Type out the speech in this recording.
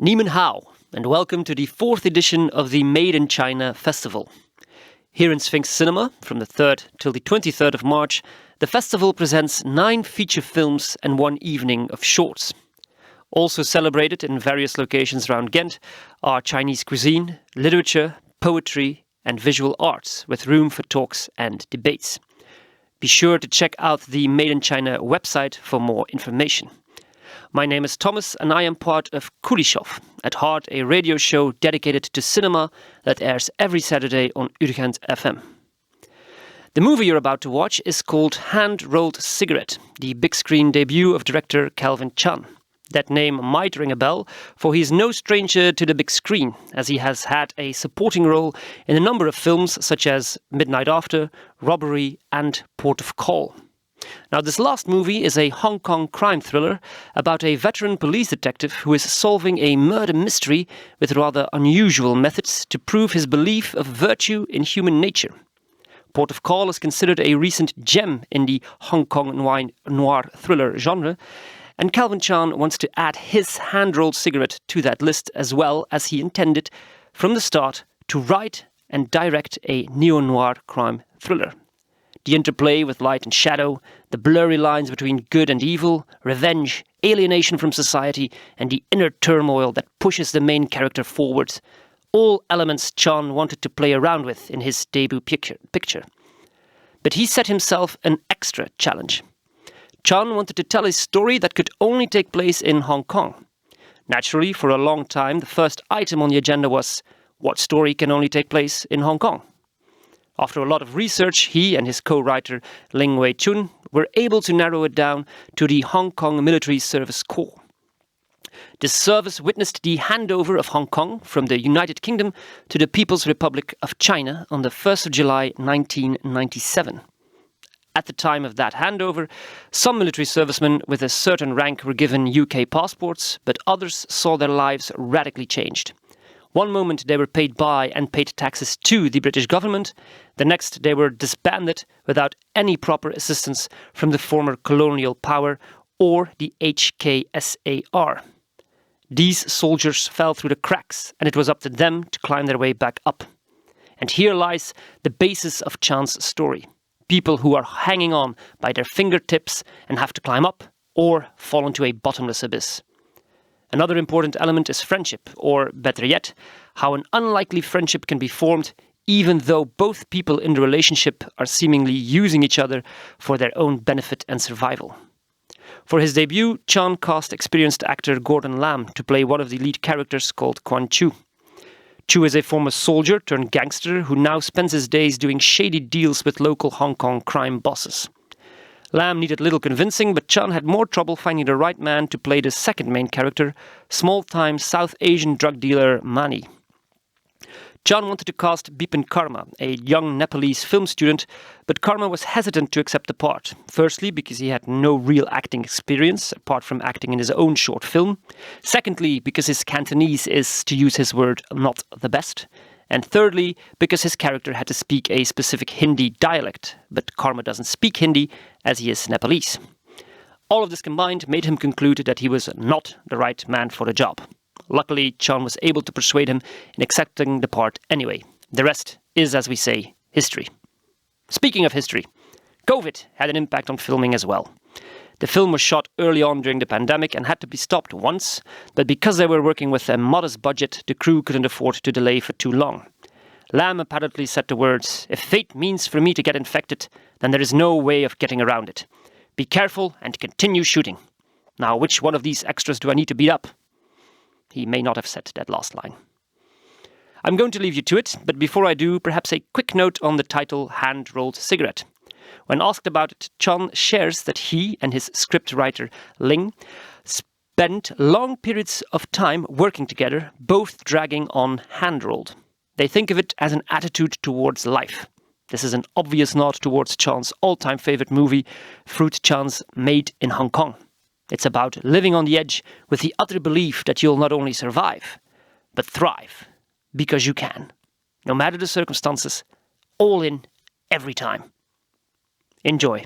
Ni hao, and welcome to the 4th edition of the Made in China Festival. Here in Sphinx Cinema, from the 3rd till the 23rd of March, the festival presents 9 feature films and 1 evening of shorts. Also celebrated in various locations around Ghent are Chinese cuisine, literature, poetry and visual arts, with room for talks and debates. Be sure to check out the Made in China website for more information. My name is Thomas and I am part of Kuleshov, at heart a radio show dedicated to cinema that airs every Saturday on Ghent FM. The movie you're about to watch is called Hand-Rolled Cigarette, the big screen debut of director Calvin Chan. That name might ring a bell, for he is no stranger to the big screen, as he has had a supporting role in a number of films such as Midnight After, Robbery and Port of Call. Now, this last movie is a Hong Kong crime thriller about a veteran police detective who is solving a murder mystery with rather unusual methods to prove his belief of virtue in human nature. Port of Call is considered a recent gem in the Hong Kong noir thriller genre, and Calvin Chan wants to add his hand-rolled cigarette to that list, as well as he intended from the start to write and direct a neo-noir crime thriller. The interplay with light and shadow, the blurry lines between good and evil, revenge, alienation from society, and the inner turmoil that pushes the main character forwards, all elements Chan wanted to play around with in his debut picture. But he set himself an extra challenge. Chan wanted to tell a story that could only take place in Hong Kong. Naturally, for a long time, the first item on the agenda was, what story can only take place in Hong Kong? After a lot of research, he and his co-writer Ling Wei-chun were able to narrow it down to the Hong Kong Military Service Corps. This service witnessed the handover of Hong Kong from the United Kingdom to the People's Republic of China on the 1st of July 1997. At the time of that handover, some military servicemen with a certain rank were given UK passports, but others saw their lives radically changed. One moment they were paid by and paid taxes to the British government, the next they were disbanded without any proper assistance from the former colonial power or the HKSAR. These soldiers fell through the cracks, and it was up to them to climb their way back up. And here lies the basis of Chan's story. People who are hanging on by their fingertips and have to climb up or fall into a bottomless abyss. Another important element is friendship, or better yet, how an unlikely friendship can be formed even though both people in the relationship are seemingly using each other for their own benefit and survival. For his debut, Chan cast experienced actor Gordon Lam to play one of the lead characters called Quan Chu. Chu is a former soldier turned gangster who now spends his days doing shady deals with local Hong Kong crime bosses. Lam needed little convincing, but Chan had more trouble finding the right man to play the second main character, small-time South Asian drug dealer Mani. Chan wanted to cast Bipin Karma, a young Nepalese film student, but Karma was hesitant to accept the part. Firstly, because he had no real acting experience, apart from acting in his own short film. Secondly, because his Cantonese is, to use his word, not the best. And thirdly, because his character had to speak a specific Hindi dialect, but Karma doesn't speak Hindi, as he is Nepalese. All of this combined made him conclude that he was not the right man for the job. Luckily, Chan was able to persuade him in accepting the part anyway. The rest is, as we say, history. Speaking of history, COVID had an impact on filming as well. The film was shot early on during the pandemic and had to be stopped once, but because they were working with a modest budget, the crew couldn't afford to delay for too long. Lam apparently said the words, "If fate means for me to get infected, then there is no way of getting around it. Be careful and continue shooting. Now, which one of these extras do I need to beat up?" He may not have said that last line. I'm going to leave you to it, but before I do, perhaps a quick note on the title Hand-Rolled Cigarette. When asked about it, Chan shares that he and his scriptwriter Ling spent long periods of time working together, both dragging on hand-rolled. They think of it as an attitude towards life. This is an obvious nod towards Chan's all-time favorite movie, Fruit Chan's Made in Hong Kong. It's about living on the edge with the utter belief that you'll not only survive, but thrive. Because you can. No matter the circumstances, all in, every time. Enjoy.